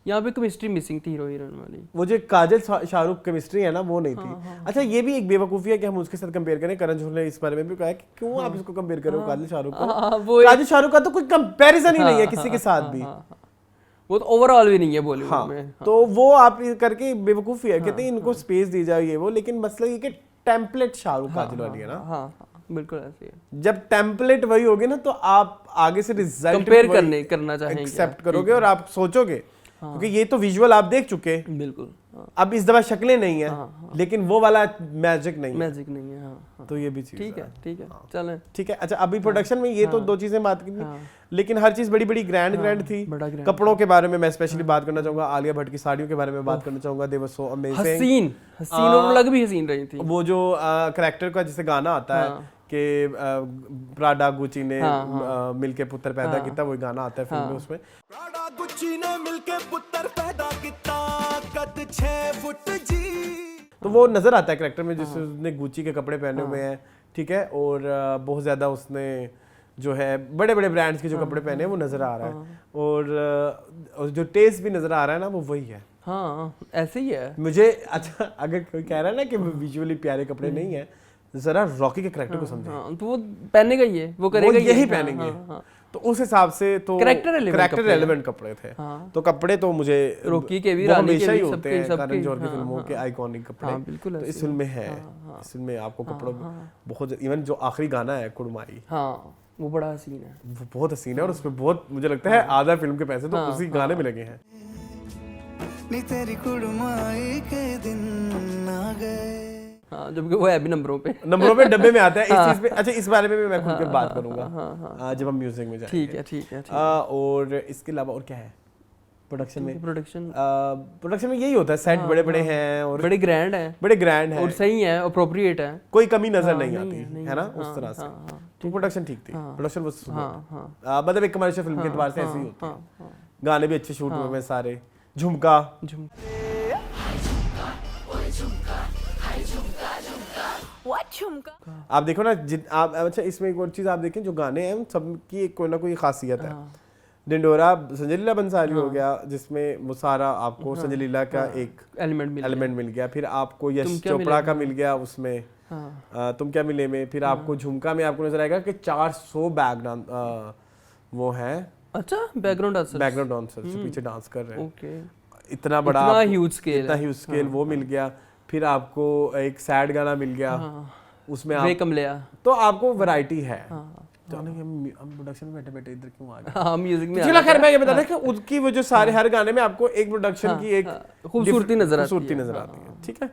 यहाँ पे केमिस्ट्री मिसिंग थी हीरो हीरोइन वाली। वो जो काजल शाहरुख केमिस्ट्री है ना, वो नहीं थी। अच्छा, ये भी एक बेवकूफी है कि हम उसके साथ कंपेयर करें। करण जौहर ने इस बारे में भी कहा कि क्यों आप इसको कंपेयर कर रहे हो काजल शाहरुख को। काजल शाहरुख का तो कोई कंपैरिजन ही नहीं है किसी के साथ भी, वो तो ओवरऑल भी नहीं है बॉलीवुड में। तो वो आप करके बेवकूफी है, कहते हैं इनको स्पेस दी जाए ये वो, लेकिन मसला ये कि टेम्पलेट शाहरुख काजल वाली है ना। बिल्कुल ऐसे है। जब टेम्पलेट वही होगी ना, तो आप आगे से रिजल्ट कंपेयर करना चाहेंगे, एक्सेप्ट करोगे और आप सोचोगे, क्योंकि ये तो विजुअल आप देख चुके, बिल्कुल। अब इस दफा शक्लें नहीं है, लेकिन वो वाला मैजिक नहीं है। तो ये भी चीज ठीक है चलें, ठीक है। अच्छा, अभी प्रोडक्शन में ये तो दो चीजें बात की थी, लेकिन हर चीज बड़ी ग्रैंड थी। कपड़ों के बारे में मैं स्पेशली बात करना चाहूंगा, आलिया भट्ट की साड़ियों के बारे में बात करना चाहूंगा। दे वर सो अमेजिंग, हसीन और लग भी हसीन रही थी। वो जो कैरेक्टर का जिसे गाना आता है कि प्राडा गुची ने मिलके पुत्र पैदा किया, वो गाना आता है फिल्म में, उसमें प्राडा गुची ने मिलके पुत्र पैदा किया, कद 6 फुट जी। तो वो नजर आता है कैरेक्टर में, जिसने गुची के कपड़े पहने हुए हैं, ठीक है, और बहुत ज्यादा उसने जो है बड़े ब्रांड्स के जो कपड़े पहने हैं वो नजर आ रहा है, और जो टेस्ट भी नजर आ रहा है ना, वो वही है। हाँ ऐसे ही है मुझे। अच्छा, अगर कोई कह रहा है ना कि विजुअली प्यारे कपड़े नहीं है, जरा रॉकी के कैरेक्टर को समझे, तो वो पहनेगा ही है, वो करेगा यही पहनेंगे। तो उस हिसाब से तो कैरेक्टर रेलेवेंट कपड़े थे। तो कपड़े तो मुझे रॉकी के भी, रानी के भी, होते हैं करण जौहर की फिल्मों के आइकॉनिक कपड़े। बिल्कुल तो इस फिल्म में है, इस फिल्म में आपको कपड़ों बहुत, इवन जो आखिरी गाना है कुड़माई, वो बड़ा हसीन है, वो बहुत हसीन है, और उसमें बहुत मुझे लगता है आधा फिल्म के पैसे तो उसी गाने में लगे हैं। तेरी कुड़माई के दिन आ गए, जबकि वो है भी नंबरों पे डब्बे में आता है। इस चीज पे, अच्छा, इस बारे में भी मैं खुद बात करूंगा जब हम म्यूजिक में जाएंगे। ठीक है। और इसके अलावा और क्या है प्रोडक्शन में यही होता है, सेट बड़े हैं और बड़े ग्रैंड हैं और सही है, अप्रोप्रिएट है, कोई कमी नजर नहीं आती है ना, उस तरह से। तो प्रोडक्शन ठीक थी, प्रोडक्शन मतलब एक कमर्शियल फिल्म के एतबार से ऐसी ही होती है। गाने भी अच्छे शूट हुए हैं सारे। झुमका आप देखो ना आप अच्छा इसमें एक और चीज आप देखें जो गाने हैं सब की एक कोई ना कोई खासियत है। डिंडोरा संजय लीला बंसाली हो गया जिसमें वो सारा आपको संजय लीला का एक एलिमेंट मिल गया, फिर आपको यश चोपड़ा का मिल गया उसमें तुम क्या मिले में, फिर आपको झुमका में आपको नजर आएगा कि 400 बैकग्राउंड वो है अच्छा बैकग्राउंड डांसर जो पीछे डांस कर रहे हैं। ओके इतना बड़ा ह्यूज स्केल वो मिल गया। फिर आपको एक सैड गाना मिल गया उसमें वे कमलिया, तो आपको वैरायटी है। तो हम प्रोडक्शन में बैठे इधर क्यों आ गए? हां म्यूजिक में चलो खैर मैं ये बता रहा कि उसकी वो जो सारे हर गाने में आपको एक प्रोडक्शन की एक खूबसूरती नजर आती है। ठीक है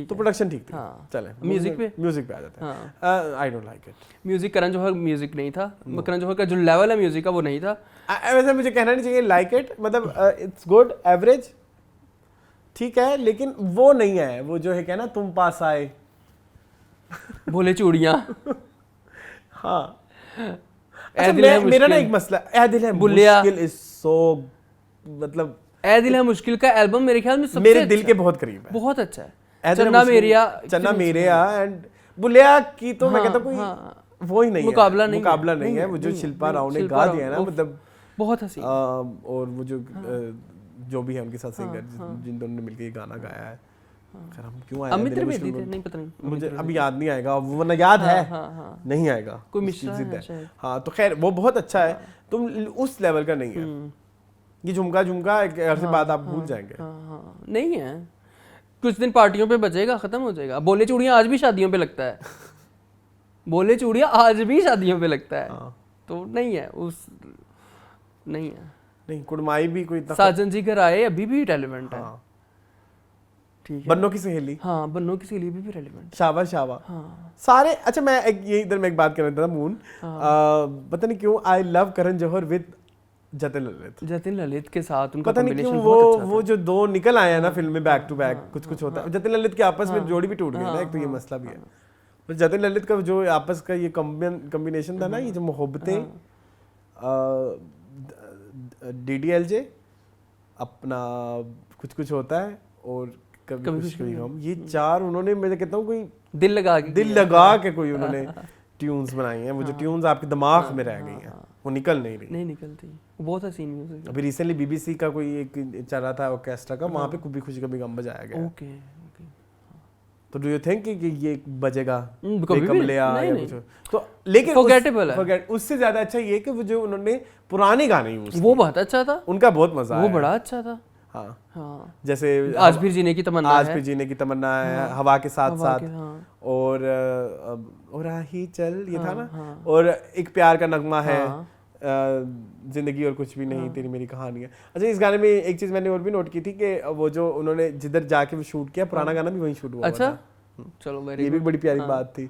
तो प्रोडक्शन ठीक थी। चले म्यूजिक पे आ जाते हैं। I don't like it. Music Karan Johar music नहीं था, करण जौहर का जो लेवल है म्यूजिक का वो नहीं था। वैसे मुझे कहना नहीं चाहिए लाइक इट, मतलब इट्स गुड एवरेज ठीक है, लेकिन वो नहीं है वो जो है क्या ना तुम पास आए बोले चूड़ियां हाँ मेरा ना एक मसला ए दिल है मुश्किल इज सो मतलब ए दिल है मुश्किल का एल्बम मेरे ख्याल में सबसे मेरे दिल के बहुत करीब है, बहुत अच्छा है। चन्ना मेरिया एंड बुलिया की तो मैं कहता कोई वो ही नहीं मुकाबला नहीं है। वो जो शिल्पा राव ने गा दिया ना मतलब बहुत हंसी, और वो जो भी है उनके साथ सिंगर जिन दोनों ने मिलकर ये गाना गाया है। हम क्यों आए अमित त्रिवेदी थे, नहीं पता नहीं मुझे अभी याद नहीं आएगा, वो वरना याद है नहीं आएगा कोई मिश्रा है। हाँ तो खैर वो बहुत अच्छा है, तुम उस लेवल का नहीं है। ये झुमका एक अरसे बाद आप भूल जाएंगे। नहीं है, कुछ दिन पार्टियों पे बचेगा, खत्म हो जाएगा। बोले चूड़ियां आज भी शादियों पे लगता है, बोले चूड़ियां आज भी शादियों पे लगता है। तो नहीं है उस नहीं है नहीं कुड़माई भी कोई साजन जी घर आए अभी भी रेलेवेंट है। ठीक है बन्नों की सहेली, हाँ बन्नों की सहेली भी रेलेवेंट। शाबा सारे अच्छा। मैं एक बात कर रहा था मून पता नहीं क्यों I love Karan Johar with Jatin Lalit के साथ उनका पता नहीं क्यों वो जो दो निकल आए हैं ना फिल्म में बैक टू बैक कुछ होता है। जतिन ललित के आपस में जोड़ी भी टूट गई ना, एक तो ये मसला भी है। तो जतिन ललित का जो आपस का ये कॉम्बिनेशन था ना, ये जो मोहब्बतें DDLJ अपना कुछ होता है और कभी खुश कभी गम, ये चार उन्होंने मैं कहता हूँ कोई दिल लगा के कोई उन्होंने ट्यून्स बनाई हैं। वो जो ट्यून्स आपके दिमाग में रह गई हैं वो निकल नहीं निकलती। बहुत हसीन म्यूजिक। अभी रिसेंटली BBC का कोई एक चल रहा था ऑर्केस्ट्रा का, वहाँ पे कभी खुशी कभी गम बजाया गया। ओके तो डू यू थिंक कि ये बजेगा कमलिया या कुछ? तो लेकिन फॉरगेटेबल है। उससे ज्यादा अच्छा ये कि वो जो उन्होंने पुराने गाने यूज वो बहुत अच्छा था, उनका बहुत मजा वो बड़ा अच्छा था। हाँ जैसे आज फिर जीने की तमन्ना है, हवा के साथ और ही चल ये था ना, और एक प्यार का नगमा है जिंदगी और कुछ भी नहीं तेरी मेरी कहानी है। अच्छा इस गाने में एक चीज मैंने और भी नोट की थी कि वो जो उन्होंने जिधर जाके वो शूट किया पुराना गाना भी वहीं शूट हुआ। अच्छा चलो ये भी बड़ी प्यारी बात थी।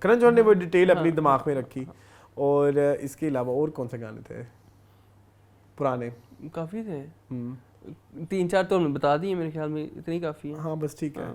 करण जौहर ने वो डिटेल अपनी दिमाग में रखी। और इसके अलावा और कौन से गाने थे पुराने? काफी थे, 3-4 तो बता दिए मेरे ख्याल में, इतनी काफी है। हाँ बस ठीक है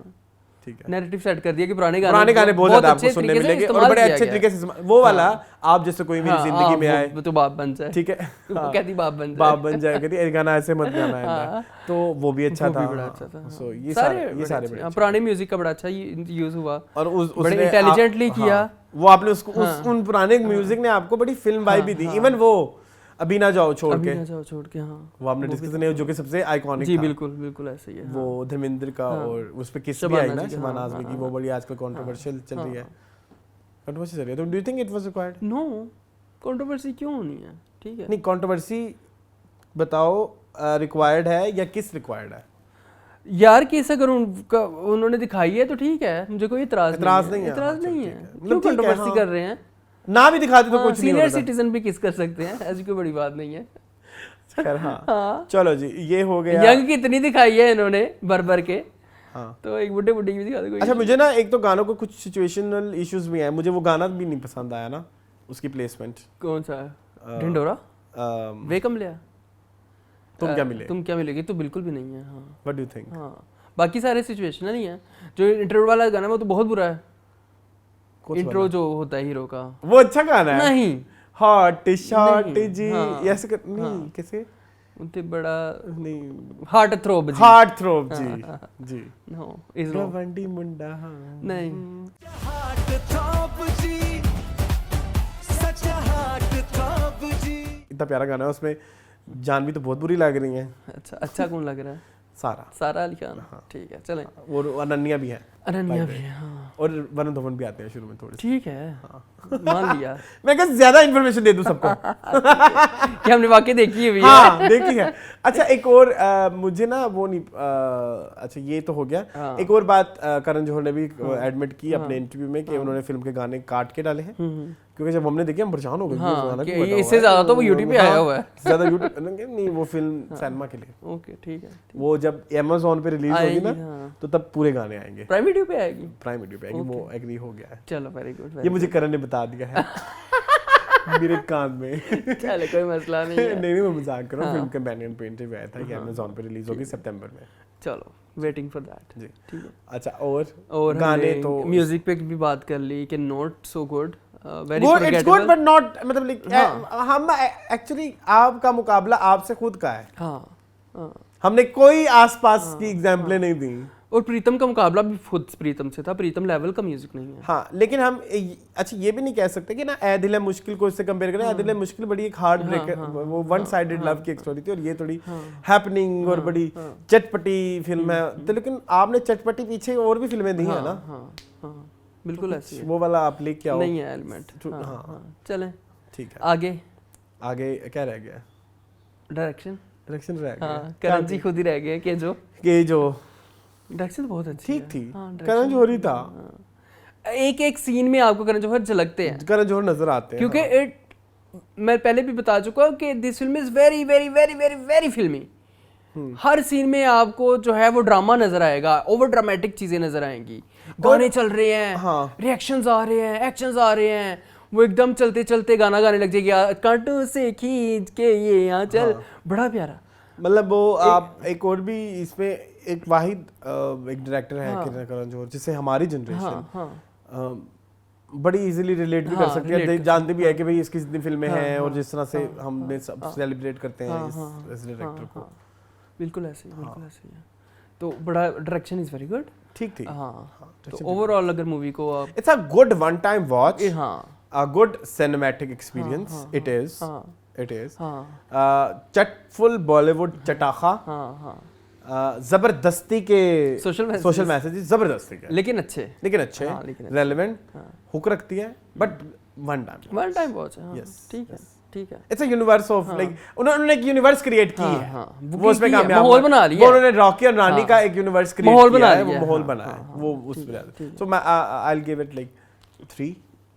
नैरेटिव सेट कर दिया कि पुराने गाने बहुत ज्यादा आपको सुनने मिलेंगे और बड़े अच्छे तरीके से वो वाला आप जैसे कोई मेरी जिंदगी में आए तो बाप बन जाए। ठीक है कहती बाप बन जाए कहती ये गाना ऐसे मत गाना है, तो वो भी अच्छा था। सो ये सारे बड़े पुराने म्यूजिक का बड़ा अच्छा यूज हुआ और बड़े इंटेलिजेंटली किया। वो आपने उसको उन पुराने म्यूजिक ने आपको बड़ी फिल्म वाइब भी दी। इवन वो अभी ना जाओ छोड़ के हाँ वो आपने डिस्कस नहीं जो कि सबसे आइकॉनिक जी बिल्कुल ऐसा ही है। वो धर्मेंद्र का और उस पे किस भी आई ना शबाना आजमी की, वो बड़ी आजकल कंट्रोवर्शियल चल रही है। कंट्रोवर्सी चल रही है, तो do you think it was required? No controversy क्यों होनी है? ठीक है नहीं कंट्रोवर्सी बताओ रिक्वायर्ड है या किस रिक्वायर्ड है यार? किस अगर उन्होंने दिखाई है तो ठीक है, मुझे कोई इतराज नहीं है। क्यों कंट्रोवर्सी कर रहे हैं? ना भी दिखाते तो कुछ नहीं होता। सीनियर सिटीजन भी किस कर सकते हैं, ऐसी कोई बड़ी बात नहीं है। खैर हाँ चलो जी ये हो गया। यंग की इतनी दिखाई है इन्होंने भर के, तो एक बुड्ढे की भी दिखा दे कोई। अच्छा मुझे ना एक तो गानों को कुछ सिचुएशनल इश्यूज भी हैं, मुझे वो गाना भी नहीं पसंद आया ना उसकी प्लेसमेंट। कौन सा? ढिंडोरा वे कमलिया तुम क्या मिलेगी तो बिल्कुल भी नहीं है। हाँ व्हाट डू यू थिंक? हाँ बाकी सारे सिचुएशनल नहीं है। जो इंट्रो वाला गाना है वो तो बहुत बुरा है। इंट्रो जो होता है हीरो का वो अच्छा गाना है नहीं, हॉट शॉट जी ऐसे नहीं कैसे उनते बड़ा नहीं, heartthrob ji. Heartthrob ji ji. No is no गवंडी मुंडा हाँ। नहीं इतना प्यारा गाना है, उसमें जानवी तो बहुत बुरी लग रही है। अच्छा कौन लग रहा है? सारा अली खान। ठीक है चलें। और अनन्या भी है, अनन्या भी है हाँ। और वरुण धवन भी आते हैं शुरू में थोड़ी सी। ठीक है मान लिया। मैं क्या ज्यादा इन्फॉर्मेशन दे दूं सबको कि हमने वाकई देखी है भी हाँ देखी है। अच्छा एक और मुझे ना वो नहीं अच्छा ये तो हो गया। हाँ। एक और बात करण जौहर ने भी एडमिट की अपने इंटरव्यू में कि उन्होंने फिल्म के गाने काट के डाले हैं, क्योंकि जब हमने देखे हम परेशान हो गए। हाँ, कि इससे ज्यादा तो वो यूट्यूब पे आया हुआ है। ज्यादा यूट्यूब नहीं, वो फिल्म सिनेमा के लिए। ओके ठीक है। वो जब Amazon पे रिलीज होगी ना तो तब पूरे गाने आएंगे। प्राइम वीडियो पे आएगी? प्राइम वीडियो पे आएगी, वो एग्री हो गया है। चलो वेरी गुड। ये मुझे करण ने बता दिया है मेरे कान में। चलो कोई मसला नहीं है। नहीं मैं मजाक कर रहा हूँ। फिल्म कंपेनियन पे इंटरव्यू आया था कि Amazon पे रिलीज होगी सितंबर में। चलो वेटिंग फॉर दैट। जी ठीक है। अच्छा और गाने तो म्यूजिक पे भी बात कर ली कि not so good, very good, it's good but forgettable. Not मतलब हम एक्चुअली आपका मुकाबला आपसे खुद का है। हाँ हमने कोई आसपास की एग्जाम्पलें नहीं दी। और प्रीतम का मुकाबला भी खुद प्रीतम से था। प्रीतम लेवल का म्यूजिक नहीं है। हाँ लेकिन हम अच्छा ये भी नहीं कह सकते कि ना ऐ दिल है मुश्किल को इससे कंपेयर करें। ऐ दिल है मुश्किल बड़ी एक हार्ट ब्रेक, वो वन साइडेड लव की एक स्टोरी थी, और ये थोड़ी हैपनिंग और बड़ी चटपटी फिल्म है। तो लेकिन आपने चटपटी पीछे और भी फिल्में दी हैं ना। हाँ बिल्कुल ऐसी है। वो वाला आप लेके आओ। नहीं है एलिमेंट। हाँ चलें ठीक है। आगे क्या रह गया? डायरेक्शन डायरेक्शन रह गया। हाँ करण जी खुद ही रह गए कि जो डायरेक्शन तो बहुत अच्छी ठीक है। थी। हाँ, करण जौहर ही था। एक एक सीन में आपको करण जौहर झलकते हैं, करण जौहर नजर आते हैं। क्योंकि मैं पहले भी बता चुका हूँ कि this film is very very very very very फिल्मी। हर सीन में आपको जो है वो ड्रामा नजर आएगा, ओवर ड्रामेटिक चीजें नजर आएंगी। गाने चल रहे हैं, हाँ। रिएक्शंस आ रहे हैं, एक्शंस आ रहे हैं, वो एकदम चलते चलते गाना गाने लग जाएगी, कांटों से खींच के ये यहाँ चल। बड़ा प्यारा। मतलब वो आप एक और भी इसमें एक वाहिद एक डायरेक्टर है करण जौहर, जिससे हमारी जनरेशन बड़ी इजीली रिलेट भी कर सकती है, जानते भी है कि भाई इसकी जितनी फिल्में हैं और जिस तरह से हमने सब सेलिब्रेट करते हैं इस डायरेक्टर को। बिल्कुल ऐसे ही है। तो बड़ा डायरेक्शन इज वेरी गुड। ठीक थी। हाँ तो ओवरऑल अगर मूवी को आप it's a good one time watch, हाँ a good cinematic experience. It is चटफुल बॉलीवुड चटाखा, जबरदस्ती के सोशल मैसेजेस जबरदस्ती के, लेकिन अच्छे रेलेवेंट, हुक रखती है, बट वन टाइम वॉच है। ठीक है। It's a universe of like उन्होंने एक यूनिवर्स क्रिएट की है, वो उसमें कामयाब माहौल बना लिया है। उन्होंने रॉकी और रानी का एक यूनिवर्स क्रिएट किया है, वो माहौल बना है, वो उस पे। सो मैं I will give it like 3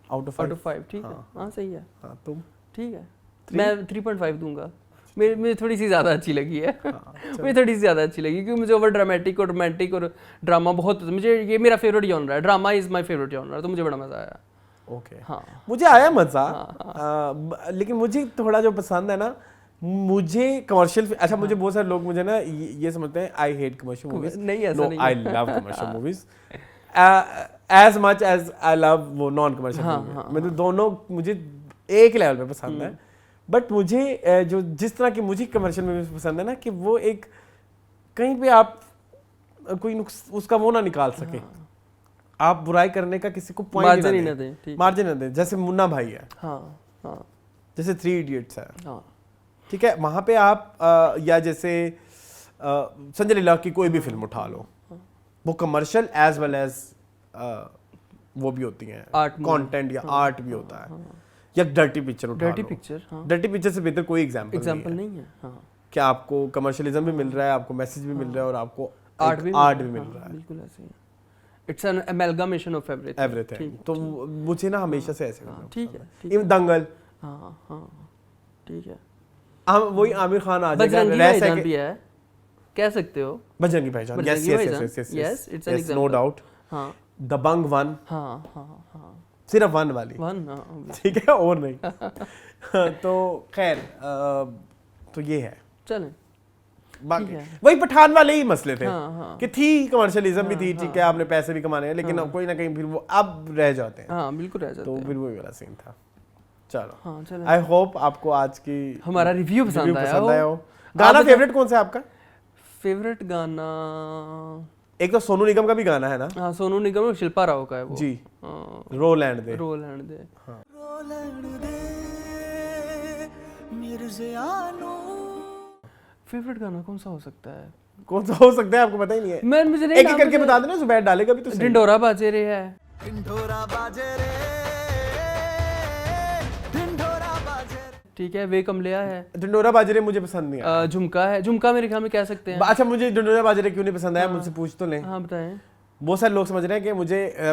out of 5। ठीक है। हाँ सही है। हाँ तुम? ठीक है मैं 3.5 दूंगा। मुझे थोड़ी सी ज़्यादा अच्छी लगी है। मुझे थोड़ी सी ज़्यादा अच्छी लगी क्योंकि मुझे ओवर ड्रामेटिक और रोमांटिक और ड्रामा बहुत, मुझे ये मेरा फेवरेट जॉनर है। Drama is my favourite genre, तो मुझे बड़ा मज़ा आया। ओके हाँ मुझे आया मज़ा। लेकिन मुझे थोड़ा जो पसंद है ना, मुझे कमर्शियल अच्छा मुझे बहुत सारे लोग मुझे ना ये समझते हैं आई हेट कमर्शियल मूवीज। नहीं ऐसा नहीं, I love commercial movies as much as I love वो नॉन कमर्शियल मूवी। मतलब दोनों मुझे एक लेवल पे पसंद है, बट मुझे जो जिस तरह की मुझे कमर्शियल मूवीज पसंद है ना, कि वो एक कहीं पे आप कोई उसका वो ना निकाल सके, आप बुराई करने का किसी को पॉइंट मार्जिन ना दें। जैसे मुन्ना भाई है, जैसे 3 इडियट्स है, ठीक है, वहां पे आप या जैसे संजय लीला की कोई भी फिल्म उठा लो, वो कमर्शियल एज वेल एज वो भी होती हैं, कंटेंट या आर्ट भी होता है। या डर्टी पिक्चर उठा लो, डर्टी पिक्चर से बेहतर कोई एग्जांपल नहीं है। क्या आपको कमर्शियलिज्म भी मिल रहा है, आपको मैसेज भी मिल रहा है, और आपको आर्ट भी मिल रहा है। बिल्कुल ऐसे ही है। It's an amalgamation of everything. तो मुझे ना हमेशा से ऐसे ठीक है। इवन दंगल, ठीक है, हम वही आमिर खान आ जाएगा, बजरंगी भी है, कह सकते हो Bajrangi Bhaijaan. Yes it's an example, no doubt. हां दबंग 1, हां सिर्फ 1 वाली, ठीक है, और नहीं। तो खैर तो ये है। चलें बाकी वही पठान वाले ही मसले थे कि थी कमर्शियलिज्म भी थी, ठीक है, आपने पैसे भी कमाने हैं, लेकिन अब कोई ना कहीं फिर वो अब रह जाते हैं। बिल्कुल रह जाते हैं। तो फिर वही वाला सीन था। चलो चलो, आई होप आपको आज की हमारा रिव्यू पसंद आया हो। गाना फेवरेट कौन सा है आपका? फेवरेट गाना एक तो सोनू निगम का भी गाना है ना? हाँ, सोनू निगम और शिल्पा राव का है वो जी, रो लैंड दे। रो लैंड दे। फेवरेट गाना कौन सा हो सकता है? कौन सा हो सकता है आपको पता ही नहीं है? मैं मुझे नहीं एक एक करके बता देना, जुबैर डालेगा भी तो सही। ढिंढोरा बाजे रे है। ठीक है, वे कमलिया है। ढिंडोरा बाजरे मुझे पसंद नहीं है। झुमका है, झुमका मेरे ख्याल में कह सकते हैं। अच्छा, मुझे ढिंडोरा बाजरे क्यों नहीं पसंद आया मुझसे पूछ तो लें। हाँ बताएं। बहुत सारे लोग समझ रहे हैं कि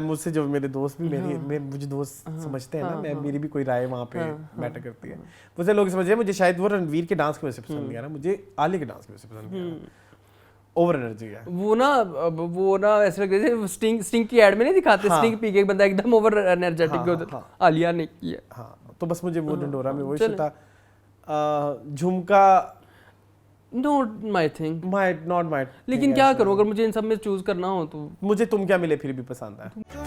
मुझसे जो मेरे दोस्त भी मुझे दोस्त समझते हैं ना, मेरी भी कोई राय वहाँ पे मैटर करती है। बहुत सारे लोग समझ रहे हैं मुझे शायद वो रणवीर के डांस की वजह से पसंद नहीं आ रहा, मुझे आलिया के डांस की वजह से पसंद नहीं आ रहा। ओवर एनर्जी है वो ना ऐसे लग रहा है स्टिंग की एड में नहीं दिखाते, स्टिंग पी के एक बंदा एकदम ओवर एनर्जेटिक होता है। आलिया ने की है। हाँ, तो बस मुझे वो ढिंडोरा में वही था। झुमका not my thing, not my. लेकिन क्या करूं, अगर मुझे इन सब में चूज करना हो तो मुझे तुम क्या मिले फिर भी पसंद है। तुम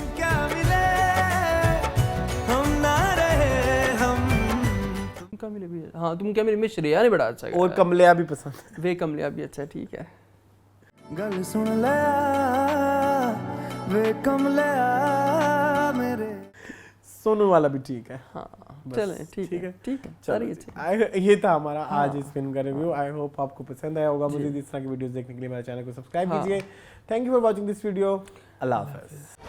क्या मिले भी, हाँ तुम क्या मिले में श्रेया ने बड़ा अच्छा गाया। और कमलिया भी पसंद है। वे कमलिया भी अच्छा, ठीक है। गल सुन ले वे कमलिया मेरे। सोनू वाला भी ठीक है। हाँ चलें, ठीक है सारी अच्छी। ये था हमारा आज इस फिल्म का रिव्यू। आई होप आपको पसंद आया होगा। मुझे इस तरह की वीडियोस देखने के लिए मेरे चैनल को सब्सक्राइब कीजिए। Thank you for watching this video. अल्लाह हाफ़िज़।